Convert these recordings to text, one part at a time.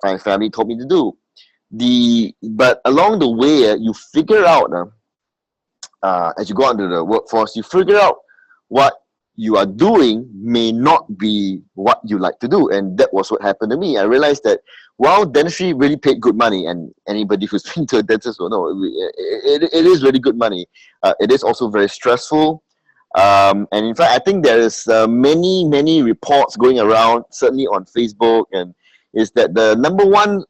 my family told me to do. But along the way, you figure out as you go out into the workforce, you figure out what you are doing may not be what you like to do. And that was what happened to me. I realized that while dentistry really paid good money, and anybody who's been to a dentist will know, it is really good money. It is also very stressful. And in fact, I think there is many reports going around, certainly on Facebook, and is that the number one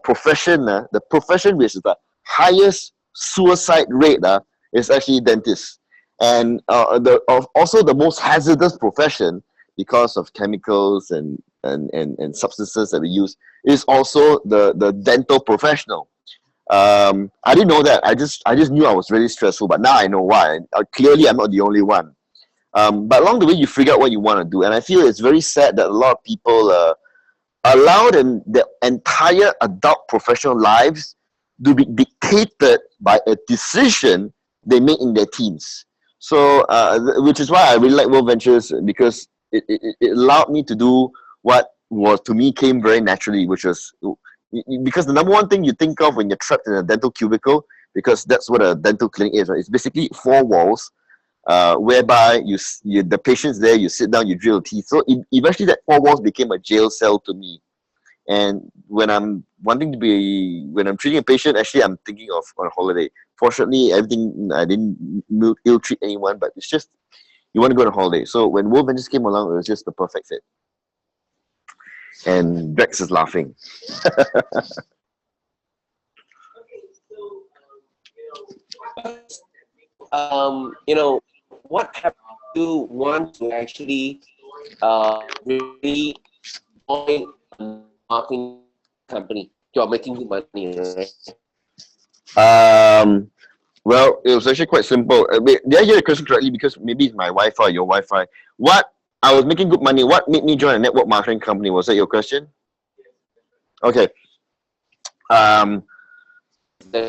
profession, the profession which is the highest suicide rate is actually dentists. And also the most hazardous profession, because of chemicals and substances that we use, is also the dental professional. I didn't know that. I just knew I was really stressful, but now I know why. Clearly, I'm not the only one. But along the way, you figure out what you want to do, and I feel it's very sad that a lot of people allow their entire adult professional lives to be dictated by a decision they made in their teens. So, which is why I really like WorldVentures, because it allowed me to do what was, to me, came very naturally, which was, because the number one thing you think of when you're trapped in a dental cubicle, because that's what a dental clinic is, right? It's basically four walls, whereby the patient's there, you sit down, you drill teeth. So eventually that four walls became a jail cell to me. And when I'm treating a patient, actually I'm thinking of on a holiday. Fortunately, I didn't ill-treat anyone, but it's just, you want to go on a holiday. So when WorldVentures came along, it was just the perfect fit. And Rex is laughing. What have you want to actually really join a marketing company? You're making good money, right? Well, it was actually quite simple. Did I hear the question correctly? Because maybe it's my Wi-Fi, your Wi-Fi. I was making good money. What made me join a network marketing company? Was that your question? Okay.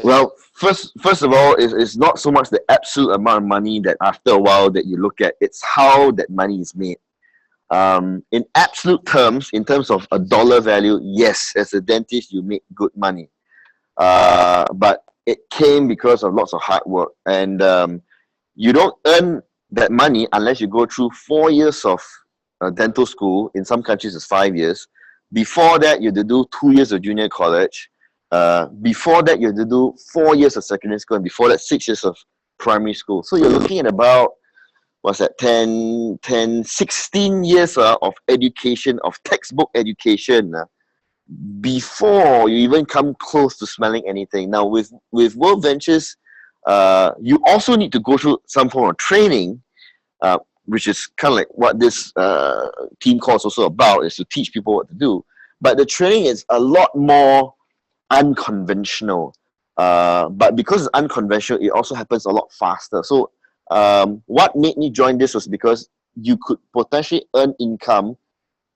Well, first of all, it's not so much the absolute amount of money that after a while that you look at. It's how that money is made. In absolute terms, in terms of a dollar value, yes, as a dentist, you make good money. But it came because of lots of hard work. And you don't earn that money unless you go through 4 years of dental school. In some countries, it's 5 years. Before that, you have to do 2 years of junior college. Before that, you have to do 4 years of secondary school. And before that, 6 years of primary school. So you're looking at about, 16 years of education, of textbook education, before you even come close to smelling anything. Now, with WorldVentures, you also need to go through some form of training, which is kind of like what this team call is also about, is to teach people what to do. But the training is a lot more unconventional. But because it's unconventional, it also happens a lot faster. So what made me join this was because you could potentially earn income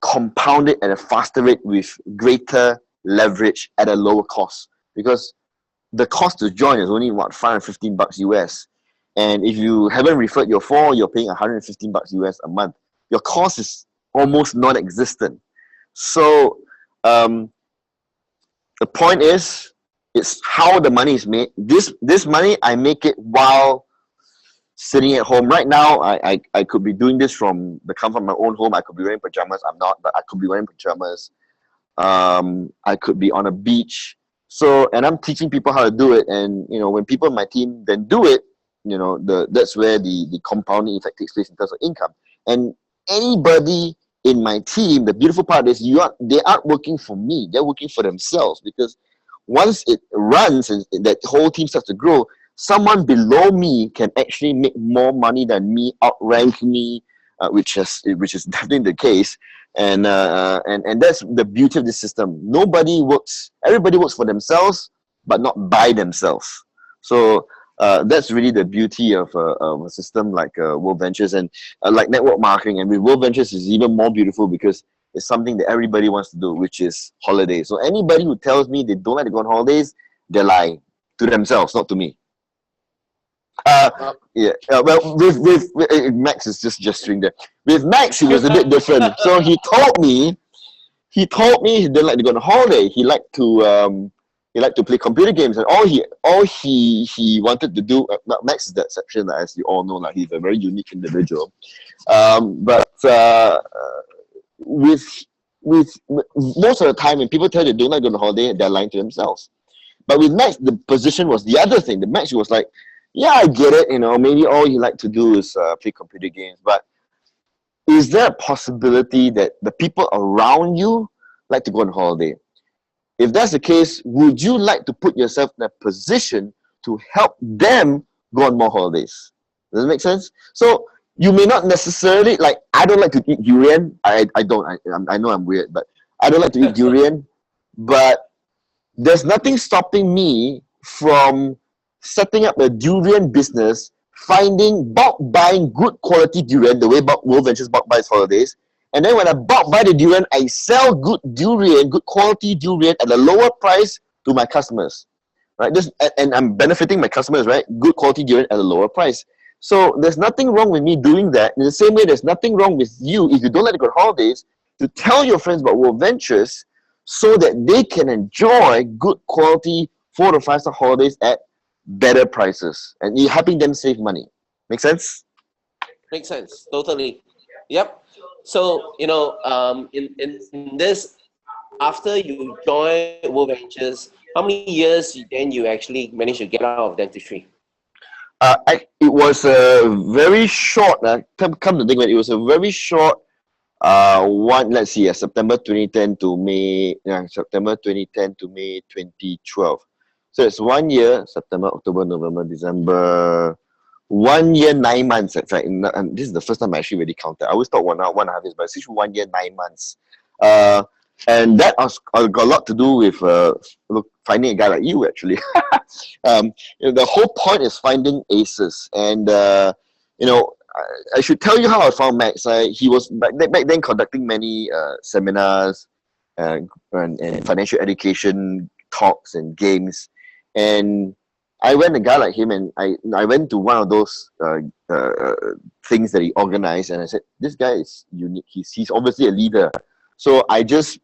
compounded at a faster rate with greater leverage at a lower cost, because the cost to join is only $515 US, and if you haven't referred your 4, you're paying $115 US a month. Your cost is almost non-existent. So the point is, it's how the money is made. This money, I make it while sitting at home. Right now, I could be doing this from the comfort of my own home. I could be wearing pajamas. I'm not, but I could be wearing pajamas. I could be on a beach. So, and I'm teaching people how to do it. And, when people in my team then do it, that's where the compounding effect takes place in terms of income. And anybody in my team, the beautiful part is they aren't working for me. They're working for themselves, because once it runs and that whole team starts to grow, someone below me can actually make more money than me, outrank me, which is definitely the case. And that's the beauty of this system. Everybody works for themselves, but not by themselves. So that's really the beauty of a system like WorldVentures and like network marketing. And with WorldVentures, is even more beautiful because it's something that everybody wants to do, which is holidays. So anybody who tells me they don't like to go on holidays, they're lying to themselves, not to me. Well, with Max is just gesturing there. With Max, he was a bit different. So he told me he told me he didn't like to go on holiday. He liked to play computer games, and all he wanted to do. Max is the exception, as you all know. Like, he's a very unique individual. But with most of the time, when people tell you they don't like to go on holiday, they're lying to themselves. But with Max, the position was the other thing. The Max was like, yeah, I get it. Maybe all you like to do is play computer games. But is there a possibility that the people around you like to go on holiday? If that's the case, would you like to put yourself in a position to help them go on more holidays? Does it make sense? So you may not necessarily, like, I don't like to eat durian. I don't. I know I'm weird, but I don't like to eat durian. But there's nothing stopping me from setting up a durian business, bulk buying good quality durian, the way WorldVentures bulk buys holidays. And then when I bulk buy the durian, I sell good quality durian at a lower price to my customers. Right? And I'm benefiting my customers, right? Good quality durian at a lower price. So there's nothing wrong with me doing that. In the same way, there's nothing wrong with you, if you don't like to go on holidays, to tell your friends about WorldVentures so that they can enjoy good quality 4 to 5 star holidays at better prices, and you're helping them save money. Make sense? Makes sense. Totally. Yep. So, in this, after you join WorldVentures, how many years then you actually managed to get out of dentistry? It was a very short, come to think of it, it was a very short let's see, September 2010 to May 2012. So it's 1 year, September, October, November, December, 1 year, 9 months. In fact, and this is the first time I actually really counted. I always thought 1.5 years, but it's actually 1 year, 9 months. And that got a lot to do with finding a guy like you, actually. The whole point is finding aces. And, I should tell you how I found Max. He was back then conducting many seminars and financial education talks and games. And I went a guy like him, and I went to one of those things that he organized, and I said, this guy is unique. He's obviously a leader. So I just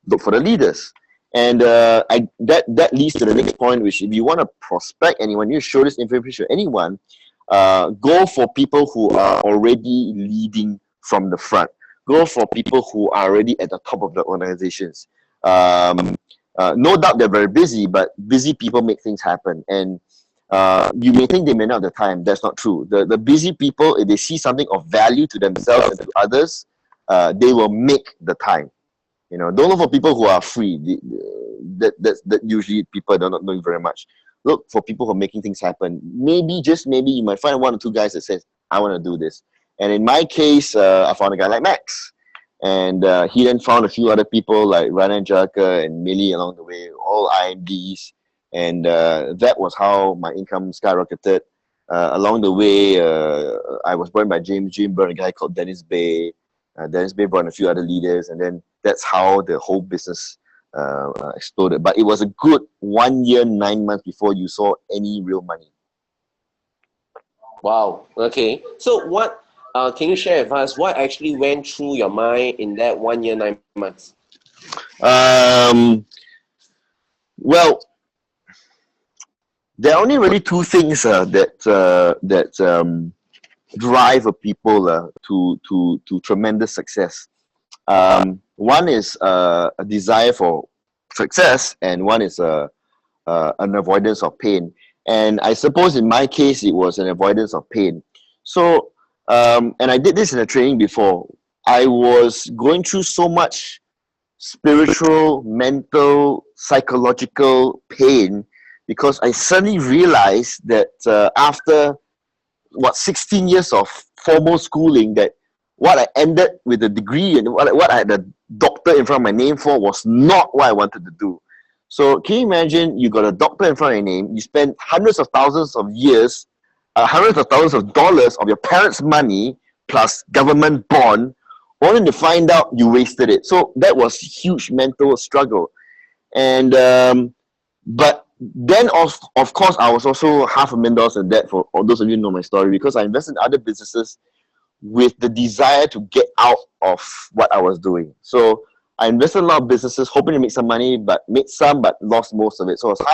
look for the leaders. And that leads to the next point, which if you want to prospect anyone, you show this information to anyone, go for people who are already leading from the front. Go for people who are already at the top of the organizations. No doubt they're very busy, but busy people make things happen. And you may think they may not have the time. That's not true. The busy people, if they see something of value to themselves and to others, they will make the time. Don't look for people who are free. That usually people are not doing very much. Look for people who are making things happen. Maybe, just maybe, you might find 1 or 2 guys that says, I want to do this. And in my case, I found a guy like Max. And he then found a few other people like Rana Jaka and Millie along the way, all IMDs. And that was how my income skyrocketed. Along the way, I was brought by James Jimber, a guy called Dennis Bay. Dennis Bay brought in a few other leaders. And then that's how the whole business exploded. But it was a good 1 year, 9 months before you saw any real money. Wow. Okay. So what can you share with us what actually went through your mind in that 1 year, 9 months? Well, there are only really 2 things that drive a people to tremendous success. One is a desire for success, and one is an avoidance of pain. And I suppose in my case, it was an avoidance of pain. So, and I did this in a training before. I was going through so much spiritual, mental, psychological pain because I suddenly realized that after 16 years of formal schooling, that what I ended with a degree and what I had a doctor in front of my name for was not what I wanted to do. So can you imagine, you got a doctor in front of your name, you spend hundreds of thousands of years, hundreds of thousands of dollars of your parents' money plus government bond, only to find out you wasted it. So that was huge mental struggle. And but then of course I was also $500,000 in debt, for all those of you who know my story, because I invested in other businesses with the desire to get out of what I was doing. So I invested in a lot of businesses, hoping to make some money, but made some, but lost most of it. So it was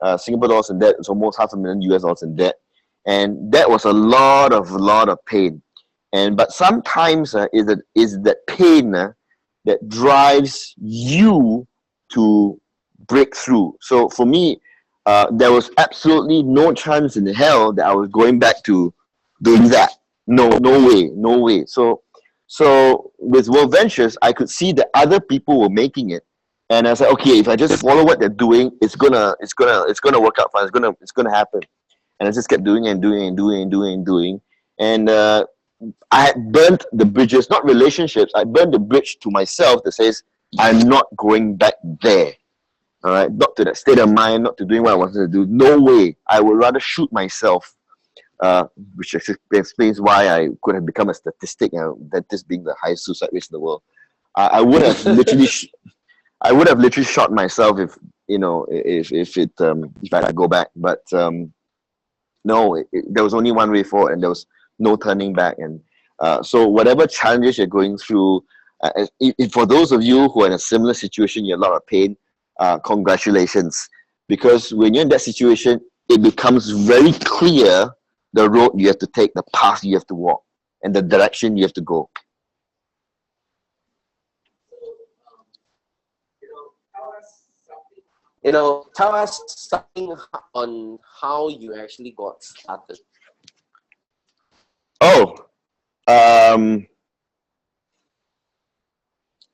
$500,000 Singapore dollars in debt. It's almost $500,000 US dollars in debt, and that was a lot of pain. But sometimes is that pain that drives you to break through. So for me, there was absolutely no chance in hell that I was going back to doing that. No way. So with WorldVentures, I could see that other people were making it, and I said, okay, if I just follow what they're doing, it's gonna work out fine. It's gonna happen. And I just kept doing and I had burnt the bridges, not relationships. I burned the bridge to myself that says I'm not going back there. All right, not to that state of mind, not to doing what I wanted to do. No way. I would rather shoot myself, which explains why I could have become a statistic. Dentist being the highest suicide rate in the world. I would have literally, I would have literally shot myself if I could go back. But no, there was only one way forward, and there was no turning back. And so whatever challenges you're going through, for those of you who are in a similar situation, you're in a lot of pain. Congratulations, because when you're in that situation, it becomes very clear the road you have to take, the path you have to walk, and the direction you have to go. Tell us something on how you actually got started.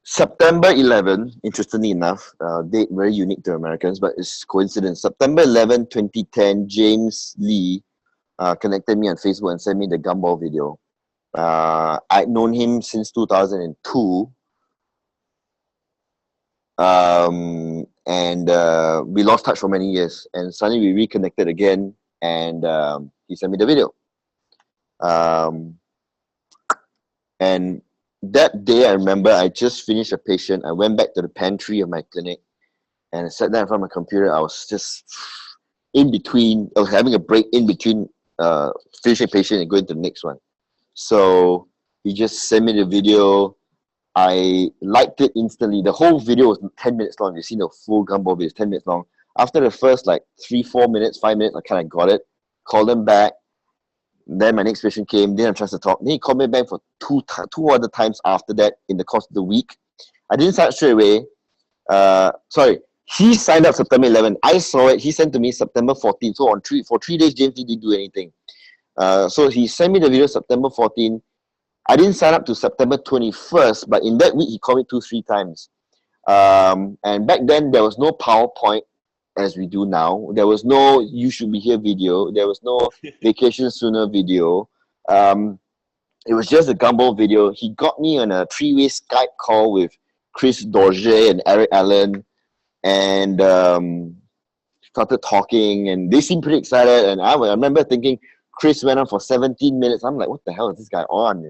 September 11, interestingly enough, date very unique to Americans, but it's coincidence. September 11, 2010, James Lee connected me on Facebook and sent me the gumball video. I'd known him since 2002. And we lost touch for many years. And suddenly we reconnected again, and he sent me the video. And that day, I remember I just finished a patient. I went back to the pantry of my clinic and I sat down in front of my computer. I was just in between, I was having a break in between finishing a patient and going to the next one. So he just sent me the video. I liked it instantly. The whole video was 10 minutes long. You've seen the full gumball video, it's 10 minutes long. After the first 3-4 minutes, 5 minutes, I kind of got it. Called him back. Then my next patient came, didn't have a chance to talk. Then he called me back for two other times after that in the course of the week. I didn't sign up straight away. He signed up September 11. I saw it. He sent to me September 14. So for 3 days, James didn't do anything. So he sent me the video September 14. I didn't sign up to September 21st, but in that week, he called me 2-3 times. And back then, there was no PowerPoint as we do now. There was no "you should be here" video. There was no "vacation sooner" video. It was just a gumball video. He got me on a 3-way Skype call with Chris Dorje and Eric Allen, and started talking, and they seemed pretty excited. And I remember thinking, Chris went on for 17 minutes. I'm like, what the hell is this guy on,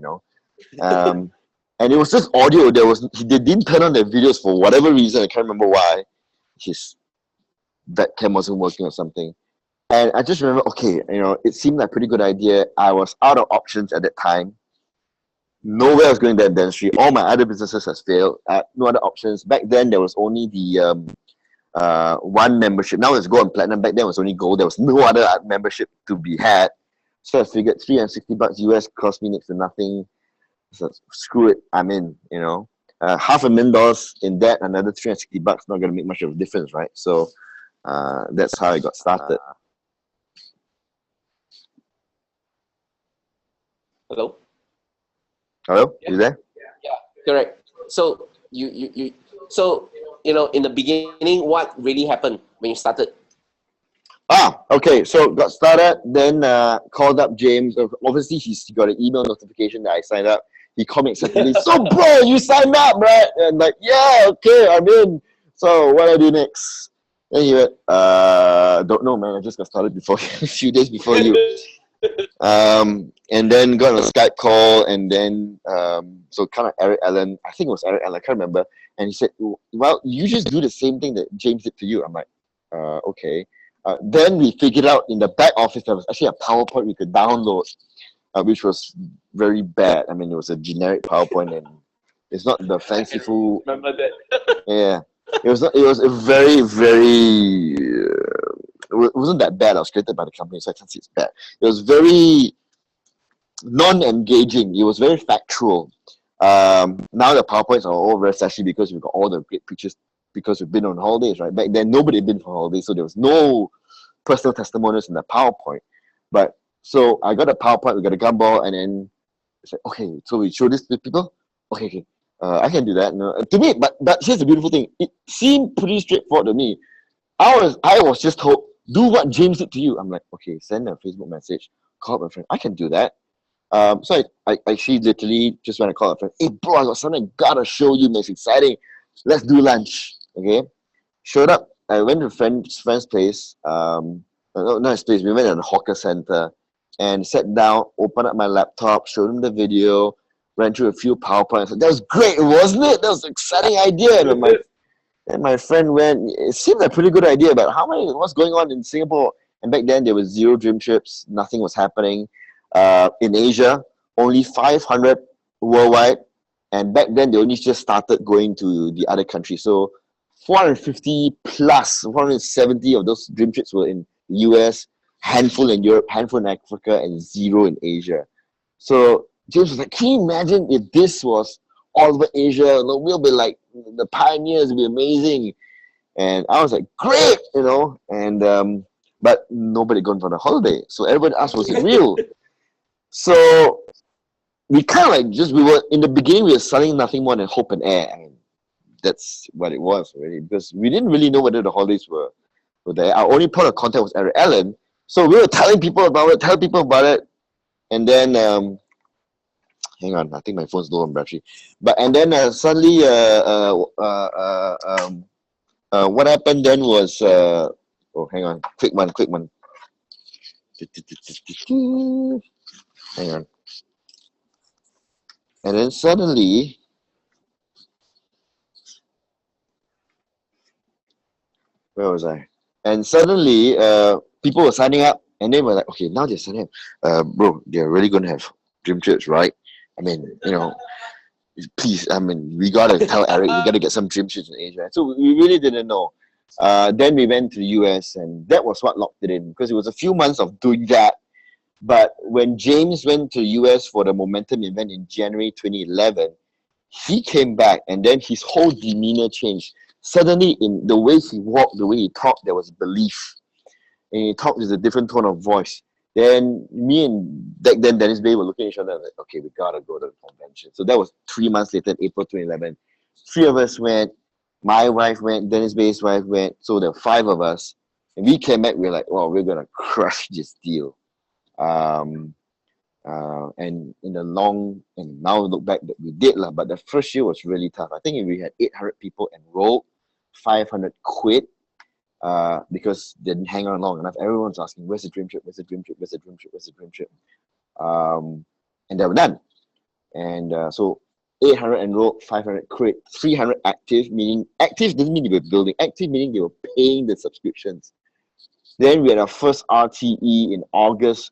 And it was just audio. They didn't turn on their videos for whatever reason. I can't remember why. His webcam wasn't working or something. And I just remember, okay, it seemed like a pretty good idea. I was out of options at that time. Nowhere I was going to dentistry. All my other businesses has failed. No other options. Back then, there was only the one membership. Now it's Gold and Platinum. Back then, it was only Gold. There was no other membership to be had. So I figured $360 US cost me next to nothing. So screw it, I'm in, $500,000 in debt, another $360, not going to make much of a difference, right? So that's how I got started. Hello? Hello? You there? Yeah, correct. So in the beginning, what really happened when you started? Okay. So got started, then called up James. Obviously, he's got an email notification that I signed up. He called me excitedly, so bro, you signed up, right? And yeah, okay, I'm in. So what do I do next? Then he went, don't know, man. I just got started before a few days before you. And then got on a Skype call, and then so kind of Eric Allen, I think it was Eric Allen, I can't remember. And he said, well, you just do the same thing that James did to you. I'm like, okay. Then we figured out in the back office there was actually a PowerPoint we could download, which was very bad. I mean, it was a generic PowerPoint, and It's not the fanciful. Remember that? Yeah, it was not. It was a very, very. It wasn't that bad. I was created by the company, so I can't say it's bad. It was very non-engaging. It was very factual. Now the PowerPoints are all very flashy because we've got all the great pictures because we've been on holidays, right? Back then, nobody had been for holidays, so there was no personal testimonials in the PowerPoint. But so I got a PowerPoint, we got a gumball, and then it's like, okay, so we show this to people. Okay, okay, I can do that. No, to me, but here's the beautiful thing. It seemed pretty straightforward to me. I was just told, do what James did to you. I'm like, okay, send a Facebook message, call my friend. I can do that. So I actually literally just went to call a friend. Hey, bro, I got something I gotta show you. It's exciting. Let's do lunch. Okay. Showed up. I went to friend's place. Not his place. We went to the hawker center and sat down, opened up my laptop, showed him the video, ran through a few PowerPoints. That was great, wasn't it? That was an exciting idea. And my friend went, it seemed like a pretty good idea, but what's going on in Singapore? And back then there was 0 dream trips, nothing was happening. In Asia, only 500 worldwide, and back then they only just started going to the other countries. So 450 plus, 470 of those dream trips were in the US, handful in Europe, handful in Africa, and 0 in Asia. So James was like, can you imagine if this was all over Asia? We'll be like the pioneers, it'll be amazing. And I was like, great, and but nobody gone for the holiday. So everybody asked, was it real? So we kind of we were, in the beginning, we were selling nothing more than hope and air. I mean, that's what it was, really, because we didn't really know whether the holidays were there. Our only point of contact was Eric Allen. So we were telling people about it. And then, hang on, I think my phone's low on battery. And then suddenly, what happened then was, hang on, quick one. Hang on. And then suddenly, where was I? And suddenly, people were signing up, and they were like, okay, now they're signing up. Bro, they're really going to have dream trips, right? I mean, please, I mean, we got to tell Eric, we got to get some dream trips in Asia. So we really didn't know. Then we went to the US, and that was what locked it in, because it was a few months of doing that. But when James went to the US for the Momentum event in January 2011, he came back, and then his whole demeanor changed. Suddenly, in the way he walked, the way he talked, there was belief. And he talked with a different tone of voice. Then me and back then Dennis Bay were looking at each other like, okay, we gotta go to the convention. So that was 3 months later, April 2011. 3 of us went. My wife went. Dennis Bay's wife went. So there were 5 of us. And we came back. We were like, wow, we're gonna crush this deal. And in the long, and now look back that we did lah, but the first year was really tough. I think we had 800 people enrolled, 500 quit because they didn't hang on long enough. Everyone's asking, where's the dream trip? Where's the dream trip? Where's the dream trip? Where's the dream trip? And they were done. And so 800 enrolled, 500 quit, 300 active, meaning active doesn't mean they were building, active meaning they were paying the subscriptions. Then we had our first RTE in August.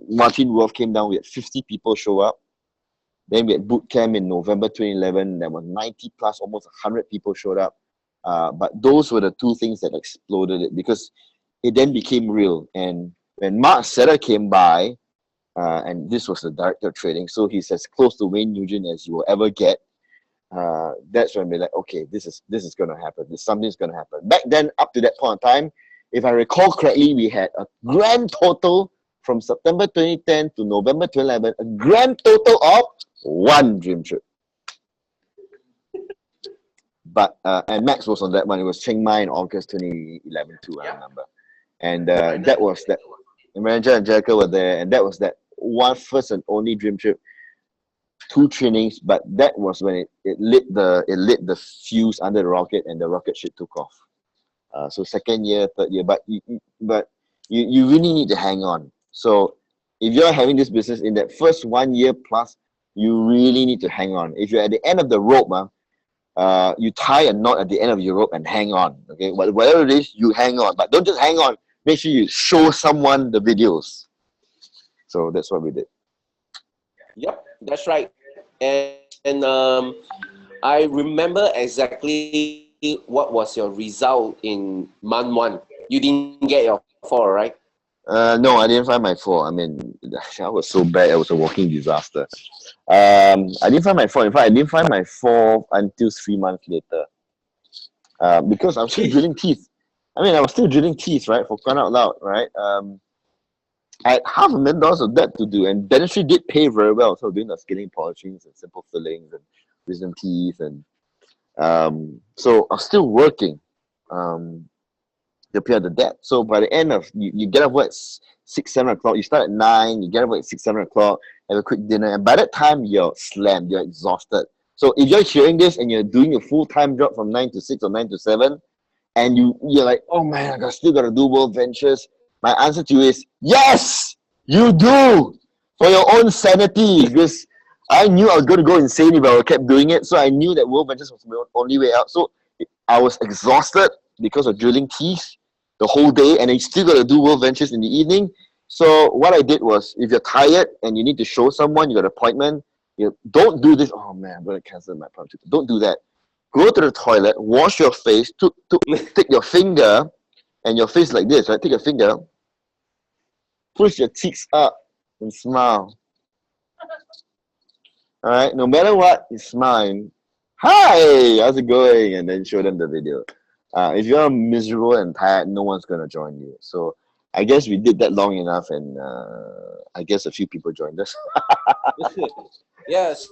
Martin Wolf came down. We had 50 people show up. Then we had boot camp in November 2011. There were 90 plus, almost 100 people showed up. But those were the 2 things that exploded it, because it then became real. And when Mark Setter came by, and this was the director of trading, so he's as close to Wayne Nugent as you will ever get. That's when we're like, okay, this is going to happen. Something's going to happen. Back then, up to that point in time, if I recall correctly, we had a grand total from September 2010 to November 2011, a grand total of 1 dream trip. But and Max was on that one. It was Chiang Mai in August 2011 too, I remember. And that was that. Manager and Jericho were there, and that was that one first and only dream trip. 2 trainings, but that was when it lit the fuse under the rocket, and the rocket ship took off. So 2nd year, 3rd year, but you really need to hang on. So if you're having this business in that first 1 year plus, you really need to hang on. If you're at the end of the rope, you tie a knot at the end of your rope and hang on. Okay, whatever it is, you hang on, but don't just hang on. Make sure you show someone the videos. So that's what we did. Yep, that's right. And and I remember exactly what was your result in month one. You didn't get your 4, right? No, I didn't find my 4. I mean, I was so bad. It was a walking disaster. I didn't find my 4. In fact, I didn't find my 4 until 3 months later. Because I'm still drilling teeth. I mean, I was still drilling teeth, right? For crying out loud, right? I had $500,000 of that to do, and dentistry did pay very well. So doing the scaling, polishings, and simple fillings, and wisdom teeth, and so I was still working to pay the debt. So by the end of you get up at 6, 7 o'clock. You start at 9. You get up at 6, 7 o'clock. Have a quick dinner, and by that time you're slammed. You're exhausted. So if you're hearing this and you're doing your full-time job from 9 to 6 or 9 to 7, and you're like, oh man, I still gotta do WorldVentures. My answer to you is yes, you do, for your own sanity. Because I knew I was going to go insane if I kept doing it. So I knew that WorldVentures was my only way out. So I was exhausted because of drilling teeth the whole day, and I still got to do WorldVentures in the evening. So what I did was, if you're tired and you need to show someone, you got an appointment, don't do this. Oh man, I'm going to cancel my appointment. Don't do that. Go to the toilet, wash your face, take your finger, and your face like this, right? Take your finger, push your cheeks up, and smile. All right, no matter what, you smile. Hi, how's it going? And then show them the video. If you're miserable and tired, no one's gonna join you. So I guess we did that long enough, and I guess a few people joined us. Yes.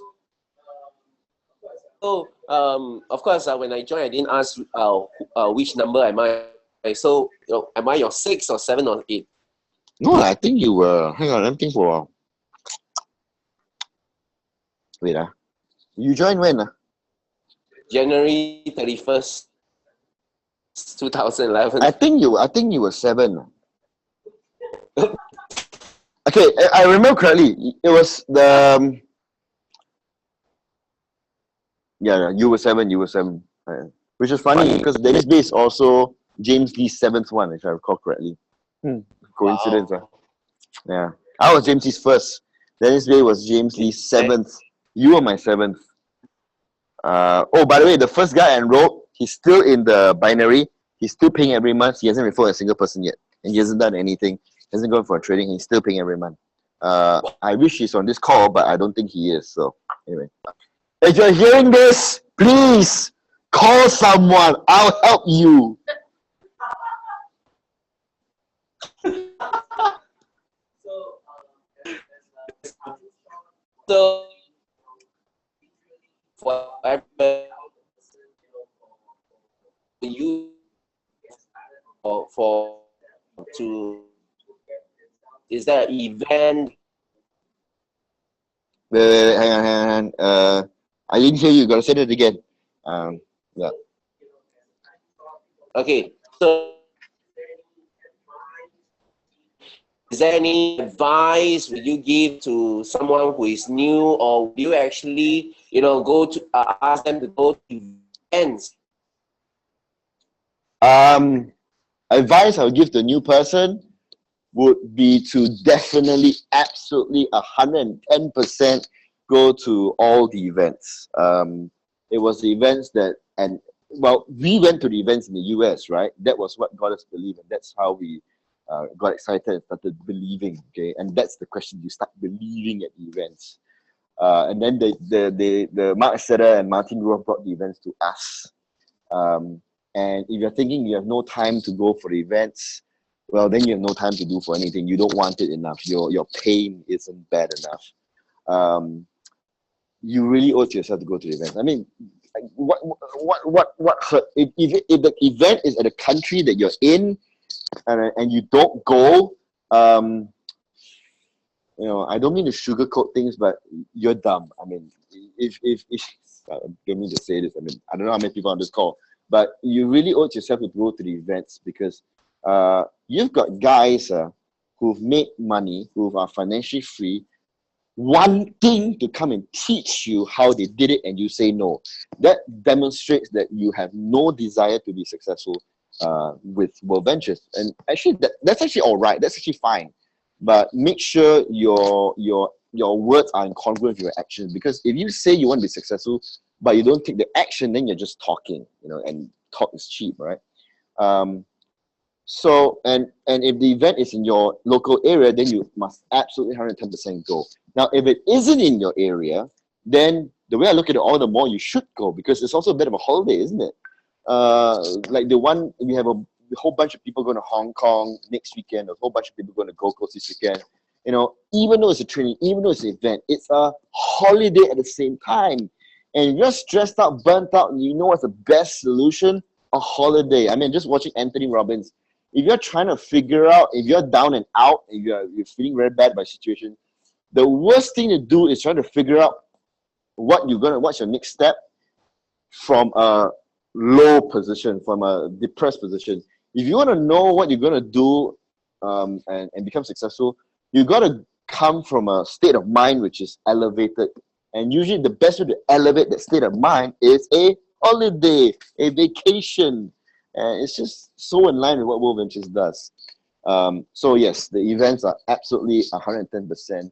So of course, when I joined, I didn't ask which number am I. So am I your 6 or 7 or 8? No, I think you were. Hang on, let me think for a while. Wait, you joined when? January 31st, 2011. I think you were 7. Okay, I remember correctly. It was the yeah, you were 7. You were 7. Which is funny because Dennis Bay is also James Lee's 7th one, if I recall correctly. Coincidence, Wow. Yeah. I was James Lee's 1st. Dennis Bay was James Lee's 7th. You were my 7th. Oh, by the way, the first guy I enrolled, he's still in the binary. He's still paying every month. He hasn't referred a single person yet. And he hasn't done anything. He hasn't gone for trading. He's still paying every month. I wish he's on this call, but I don't think he is. So, anyway. If you're hearing this, please call someone. I'll help you. So, whatever you for to, is there an event? Wait, hang on. I didn't hear you. Gotta say that again. Yeah. Okay, so is there any advice would you give to someone who is new, or would you actually, go to ask them to go to events? Advice I would give to a new person would be to definitely, absolutely, 110% go to all the events. It was the events that, we went to the events in the US, right? That was what got us to believe, and that's how we got excited and started believing. Okay, and that's the question: you start believing at the events, and then the Mark Setter and Martin Roth brought the events to us. And if you're thinking you have no time to go for the events, well, then you have no time to do for anything. You don't want it enough. Your pain isn't bad enough. You really owe it to yourself to go to the events. I mean, what hurt? If the event is at a country that you're in, and you don't go, I don't mean to sugarcoat things, but you're dumb. I mean, if I don't mean to say this. I mean, I don't know how many people on this call, but you really owe it to yourself to go to the events, because you've got guys who've made money, who are financially free, wanting to come and teach you how they did it, and you say no. That demonstrates that you have no desire to be successful with WorldVentures. And actually, that's actually all right. That's actually fine. But make sure your your words are incongruent with your actions. Because if you say you want to be successful, but you don't take the action, then you're just talking, and talk is cheap, right? So, and if the event is in your local area, then you must absolutely 110% go. Now, if it isn't in your area, then the way I look at it, all the more you should go, because it's also a bit of a holiday, isn't it? Like the one, we have a whole bunch of people going to Hong Kong next weekend, a whole bunch of people going to Gold Coast this weekend. Even though it's a training, even though it's an event, it's a holiday at the same time. And if you're stressed out, burnt out, and you know what's the best solution? A holiday. I mean, just watching Anthony Robbins, if you're trying to figure out, if you're down and out, if you're feeling very bad by the situation, the worst thing to do is try to figure out what's your next step from a low position, from a depressed position. If you want to know what you're going to do and become successful, you got to come from a state of mind which is elevated. And usually the best way to elevate that state of mind is a holiday, a vacation. And it's just so in line with what WorldVentures does. So yes, the events are absolutely 110%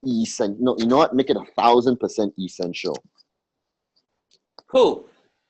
essential. No, you know what? Make it 1,000% essential. Cool.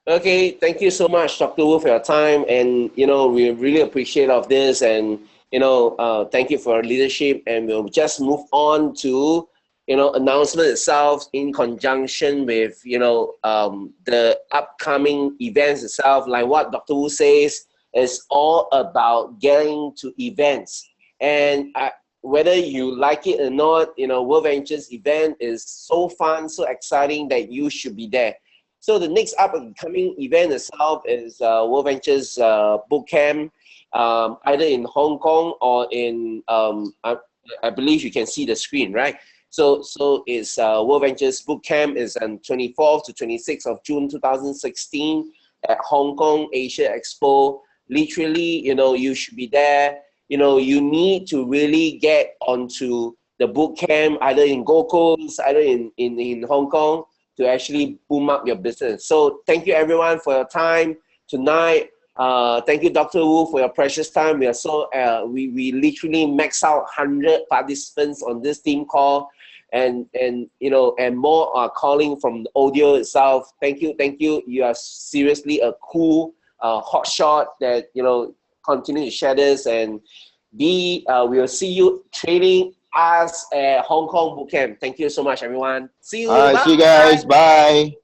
Okay, thank you so much, Dr. Wu, for your time. And, we really appreciate all of this. And, thank you for your leadership. And we'll just move on to, announcement itself in conjunction with, the upcoming events itself. Like what Dr. Wu says, is all about getting to events. And whether you like it or not, WorldVentures event is so fun, so exciting that you should be there. So the next upcoming event itself is WorldVentures Bootcamp, either in Hong Kong or in, I believe you can see the screen, right? So it's WorldVentures Bootcamp is on 24th to 26th of June 2016 at Hong Kong Asia Expo. Literally, you should be there. You need to really get onto the bootcamp, either in Gold Coast, either in Hong Kong, to actually boom up your business. So thank you everyone for your time tonight. Thank you, Dr. Wu, for your precious time. We are so we literally max out 100 participants on this team call, and more are calling from the audio itself. Thank you. You are seriously a cool hot shot that continue to share this, and we will see you training us at Hong Kong Bootcamp. Thank you so much, everyone. See you. All right, Bye. see you guys. Bye.